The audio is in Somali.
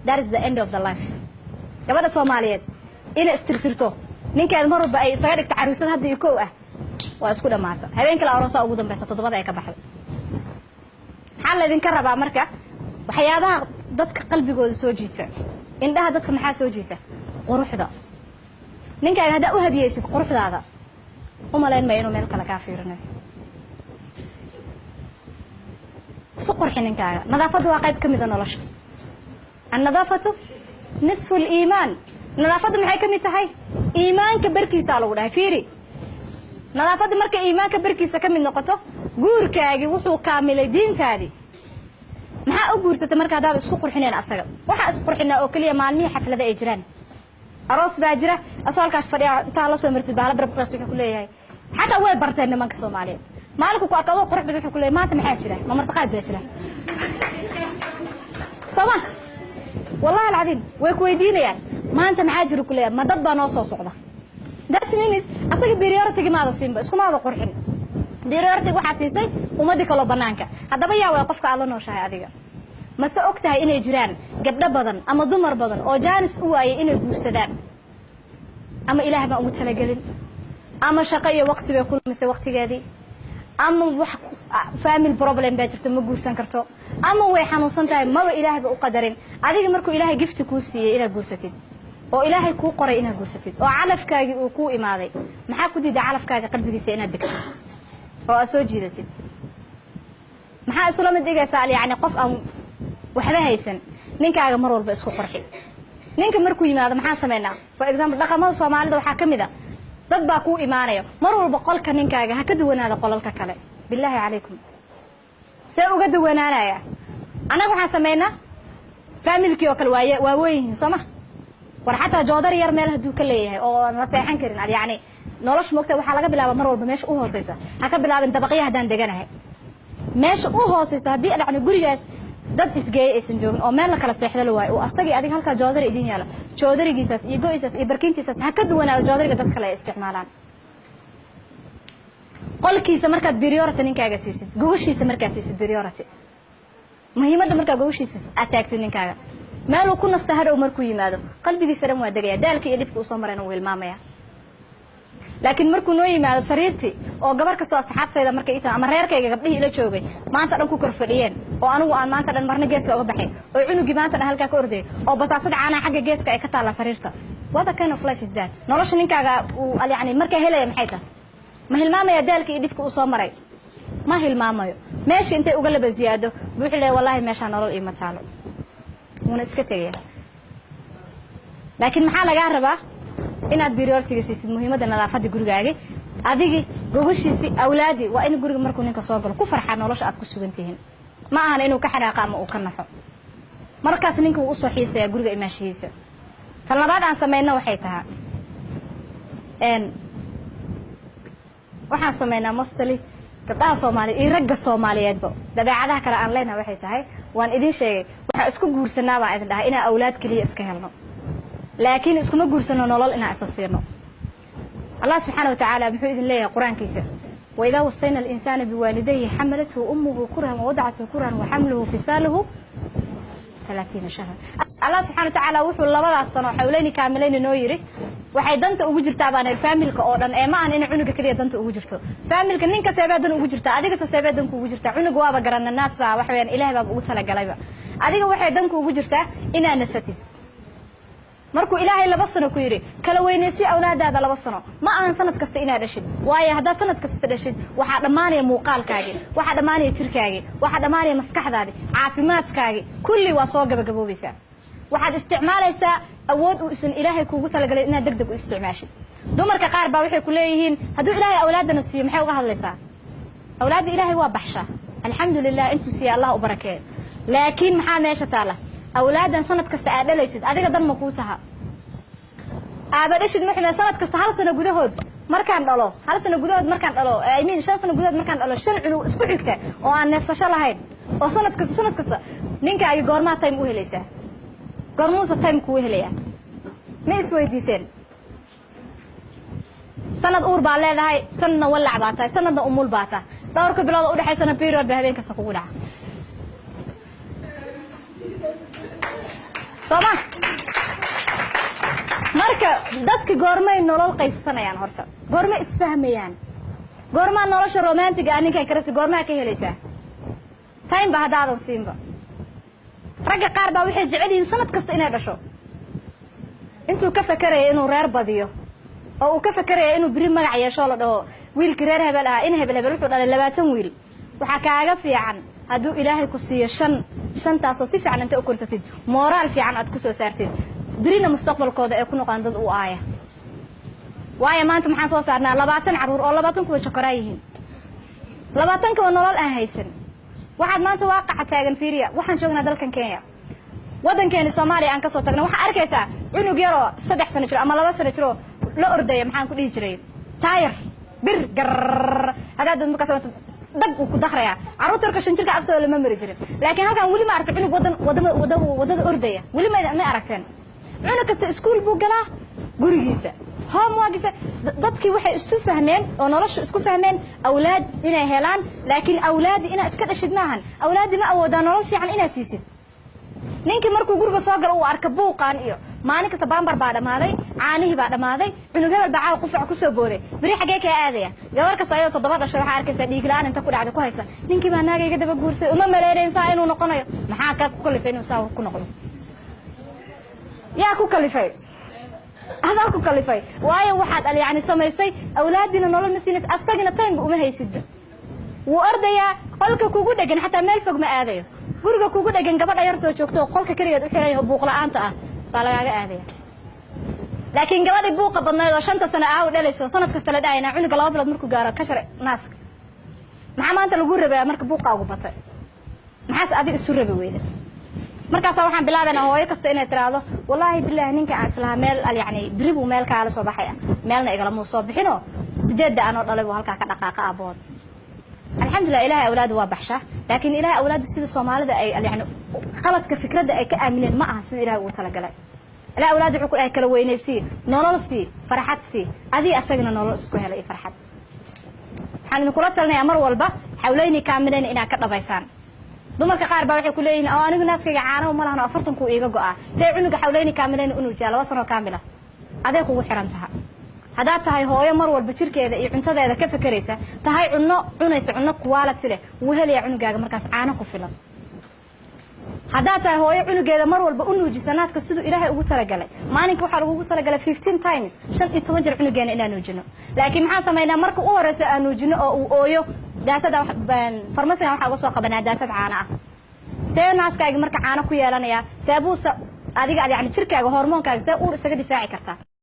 that is the end of the life gabadha Soomaaliyeed ina istirtirto ninkeeda mar walba ay isaga dhigta caruusad hadda iyo koow ah waa isku dhamaata habeenka la aroosa ugu dambaysa todobada ay ka baxdo xal idin ka rabaa marka waxyaabaha dadka qalbigooda soo jiita indhaha dadka maxaa soo jiita quruxda ninkaaga hada u hadiyaysid quruxdaada uma leen ma inuu meel kale ka fiirinayo soo qurxin ninkaaga nadaafadu waa qayb kamid ah nolosha النظافة نصف الإيمان نظافة maxay kamid tahay iimaanka barkiisa lagu dhahay fiiri nadaafada marka iimaanka barkiisa kamid noqoto guurkaagi wuxuu kaamilay diintaadi maxaa u guursatay marka hadaad isku qurxineen asaga waxa isku qurxinaa oo kaliya maalmihii xaflada ay jiraan aroos baa jira asalkaas fadhiya inta la soo martid baala barbaas wuxuu ku leeyahay xataa way barteen nimanka Soomaaliyeed maalku ku arkado qurux badan wuxuu ku leeyahay maanta maxaa jira ma martaqaad baa jira sama والله العظيم ويكويدينيان ما أنت معاجر كلها ما ضبط ناصو صعدة that means أصلا بريارتك ما هذا سين بس كم هذا قرحين بريارتك وحاسيسي وما ديك الله بنانك هذا بيا وقفك على نوشة هذه ما سأقتها إني جيران قد بدن أما ضمر بدن أو جانس هو أي إني جوسدان أما إله ما متلقلين أما شقية وقت بيكون مثل وقت جدي أما فاهم البروبلم بيجرت مجوسان كرتو أما ويحنو سنتاي ما إله بقدرين عادي مركو إله جفت كوسي إلى جوستين أو إله كو قري إلى جوستين أو علف كاج وكو إمادي ما حكوا دي علف كاج قلبي دي سينا الدكتور أو أسوجي دتين ما حق سلام الدقة سأل يعني قف أو وحده هيسن نين كاج مرور بس خو قرحي نين كمركو إمادي ما حسمينا فإكزام رقم ما صام على ده وحكم ده dad baa ku iimaanayo mar walba qolka ninkaaga ha ka duwanaada qolalka kale billahi alaykum see uga duwanaanaya anagu waxaan sameeynaa familkii oo kale waa weyn Soma war xataa joodar yar meel haduu ka leeyahay oo aan la seexan karin yani nolosh moogta waxa laga bilaabo mar walba meesha u hooseysa ha ka bilaabin dabaqyo hadaan deganahay meesha u hooseysa hadii dhacna gurigaas dad isgeey aysan joogin oo meel la kala seexdo la waayo oo asagii adiga halka joodar idin yaala joodarigiisas iyo go'iisas iyo barkintiisas ha ka duwanaado joodariga dad kale isticmaalaan qolkiisa markaad priority ninkaaga siisid gogoshiisa markaad siisid priority muhiimada markaa gogoshiisa aad taagtid ninkaaga meel uu ku nasto hadhow markuu yimaado qalbigiisa dhan waa degaya daalka iyo dhibka uu soo marayna uu ilmaamaya laakiin markuu noo yimaado sariirtii oo gabar kastoo asxaabtayda markay ita ama reerkayga gabdhihii ila joogay maanta dhan ku kor fadhiyeen oo anigu aan maanta dhan marna geeska uga baxay oo cunugi maanta dhan halka ka orday oo basaasada caanaha xagga geeska ay ka taala sariirta what kind of life is that nolosha ninkaaga uu yani marka helaya maxay tahay ma hilmaamaya daalka iyo dhibka uu soo maray ma hilmaamayo meesha intay uga laba ziyaado wuxuu leeyahay wallahi meesha nolol ima taalo wuna iska tagay laakiin maxaa laga rabaa inaad priority siisid muhiimada nadaafada gurigaaga adigi gogoshiisi awlaadi waa in guriga markuu ninka soo galo ku farxa nolosha aad ku sugantihiin ma ahan inuu ka xanaaqo ama uu ka naxo markaas ninka uu soo xiisaya guriga imaashiisa tan labaad aan sameeyno waxay tahay waxaan sameeynaa mostly gabdhaha Soomaaliyeed iyo ragga Soomaaliyeedba dabeecadaha kale aan leenahay waxay tahay waan idin sheegay waxa isku guursanaa baa idin dhahay inaa awlaad kaliya iska helno لكن اسكما قرسنا نولال إنا أساسيرنا الله سبحانه وتعالى بحيث الله قرآن كيسر وإذا وصينا الإنسان بوالديه حملته أمه كرها ووضعته كرها وحمله فصاله 30 شهر الله سبحانه وتعالى وحو الله وضع الصنع حولين كاملين نويري waxay danta ugu jirtaa baan familka oo dhan ee ma aan in cunuga kaliya danta ugu jirto familka ninka sabadan ugu jirta adiga sabadan ugu jirta cunuga waaba garanna naas baa wax weyn ilaahay baa ugu tala galayba adiga waxay danku ugu jirtaa inaa nasatid markuu ilaahay 2 sano ku yiri kala weynaysi awlaadaada 2 sano ma aan sanad kasta inaa dhashid waayo hadaa sanad kasta dhashid waxa dhamaanaya muuqaalkaaga waxa dhamaanaya jirkaaga waxa dhamaanaya maskaxdaada caafimaadkaaga kulli waa soo gabagaboobaysa waxaad isticmaalaysaa awood uu isan ilaahay kuugu talagalay inaad degdeg u isticmaashid dumarka qaar baa waxay ku leeyihiin haduu ilaahay awlaadana siiyo maxay uga hadlaysaa awlaada ilaahay waa baxsha alxamdulillah intu siiya allah u barakeeyo laakiin maxaa meesha taala awlaadan sanad kasta aad dhalaysid adiga dan ma ku taha aabadashid maxay sanad kasta hal sano gudahood markaan dhalo hal sano gudahood markaan dhalo I mean 5 sano gudahood markaan dhalo 5 cunug isku xigta oo aan neefsasho lahayn oo sanad kasta ninka ay goorma time u helaysaa goormuusa time ku helaya ma isweydiiseen sanad uur baa leedahay sanadna walac baa tahay sanadna umul baa tahay dhowrka bilood u dhaxaysana period baa habeen kasta kugu dhaca صباح marka dadka goormay nolol qaybsanayaan horta goorma isfahmayaan goorma nolosha romantic aninka karti goorma ka helaysaa time ba hadaadan siinba ragga qaar baa waxay jecel yihiin sanad kasta inay dhasho intuu ka fakarayo inuu reer badiyo oo uu ka fakarayo inuu biri magac yeesho la dhaho wiilka reer hebel ah in hebel wuxuu dhalay 20 wiil waxa kaaga fiican haduu ilaahay ku siiyo shantaas oo si fiican inta u korsatid moral fiican aad ku soo saartid birina mustaqbalkooda ay ku noqon dad u aaya waayo maanta maxaan soo saarnaa 20 caruur oo 20 kuwa chokora yihiin 20 kuwa nolol aan haysan waxaad maanta waaqaca taagan fiiriya waxaan joognaa dalkan Kenya wadankeena Soomaaliya aan ka soo tagnay waxa arkaysaa cunug yar oo 3 sano jiro ama 2 sano jiro la orday maxaan ku dhihi jiray taayir bir gar hadaad markaa soo dag ku dakhrayaa caruurta shan jirka agtooda lama mari jirin laakiin halkan wali ma aragtay cunug wadada ordaya wali ma aragteen cunug kasta iskuul buu galaa gurigiisa homeworkisa dadkii waxay isku fahmeen oo nolosha isku fahmeen awlaad inay helaan laakiin awlaad ina iska dhashid maahan awlaad ma awoodaan nolol fiican ina siisid ninkii markuu guriga soo gal uu arka buuqan iyo maalin kasta baambar baa dhamaaday caanihi baa dhamaaday cunug hebel baa qufac ku soo booday bari xagee ka aadaya gabar kasta ayada 7 dhasho waxa arkaysa dhiig la'aan inta ku dhacday ku haysa ninkii baa naagayga daba guursay uma maleeynaysaa inuu noqonayo maxaa ka kalifay inuu saa ku noqdo yaa ku kalifay هذا كو كلفاي واي واحد قال يعني سميسي اولادنا نولل مسينس asagina time uma haysid wuu ardaya qolka kugu dhagan xataa meel fog ma aadayo guriga kugu dhagan gabadha yartoo joogto qolka kaliya u xiray buuq la'aanta ah baa lagaaga aadaya laakiin gabadha buuqa badnayd oo 5 sano ah u dhalayso sanad kasta la dhaayna cunuga 2 bilood markuu gaaro ka shar naaska maxaa maanta lagu rabaa marka buuqa ugu batay maxaas adiga isu rabay weeyda markaas waxaan bilaabanaa hooyo kasta inay tiraado wallahi billahi ninka aan islaam meel yani biribu meel ka la soo baxay meelna igala muu soo bixino sideeda aan oo dhalay halka ka dhaqaaqa abood alxamdulillah ilaahay awlaad waa baxsha laakiin ilaahay awlaad sida Soomaalida ay yani qaladka fikradda ay ka aamineen ma aha sida ilaahay uu tala galay ilaahay awlaad wuxuu ay kala weynaysi nolol si farxad si adii asagna nolol isku helay farxad waxaan kula talinayaa mar walba xawlayni kaamileen inaa ka dhabaysaan dumarka qaar baa waxay ku leeyihiin oo anigu naaskayga caano ma lahan 40 ku iiga go'a say cunuga xawlayni kaamileen inuu jaa 2 sano kaamila adeeg ugu xiran tahay hadaa tahay hooyo mar walba jirkeeda iyo cuntadeeda ka fakaraysa tahay cunaysa cunno quality leh wuu helaya cunugaaga markaas caano ku filan hadaa tahay hooyo cunugeeda mar walba u nuujisa naaska sidoo ilaahay ugu talagalay maalinka waxa lagu talagalay 15 times 15 jeer cunugeena inaan nuujino laakiin maxaa sameeynaa marka uu horeysa aan nuujino oo uu ooyo daasada farmasiga waxa uga soo qabanaa daasad caano ah see naaskaaga marka caano ku yeelanaya seebuusa adiga yani jirkaaga hormoonkaaga see uu isaga difaaci kartaa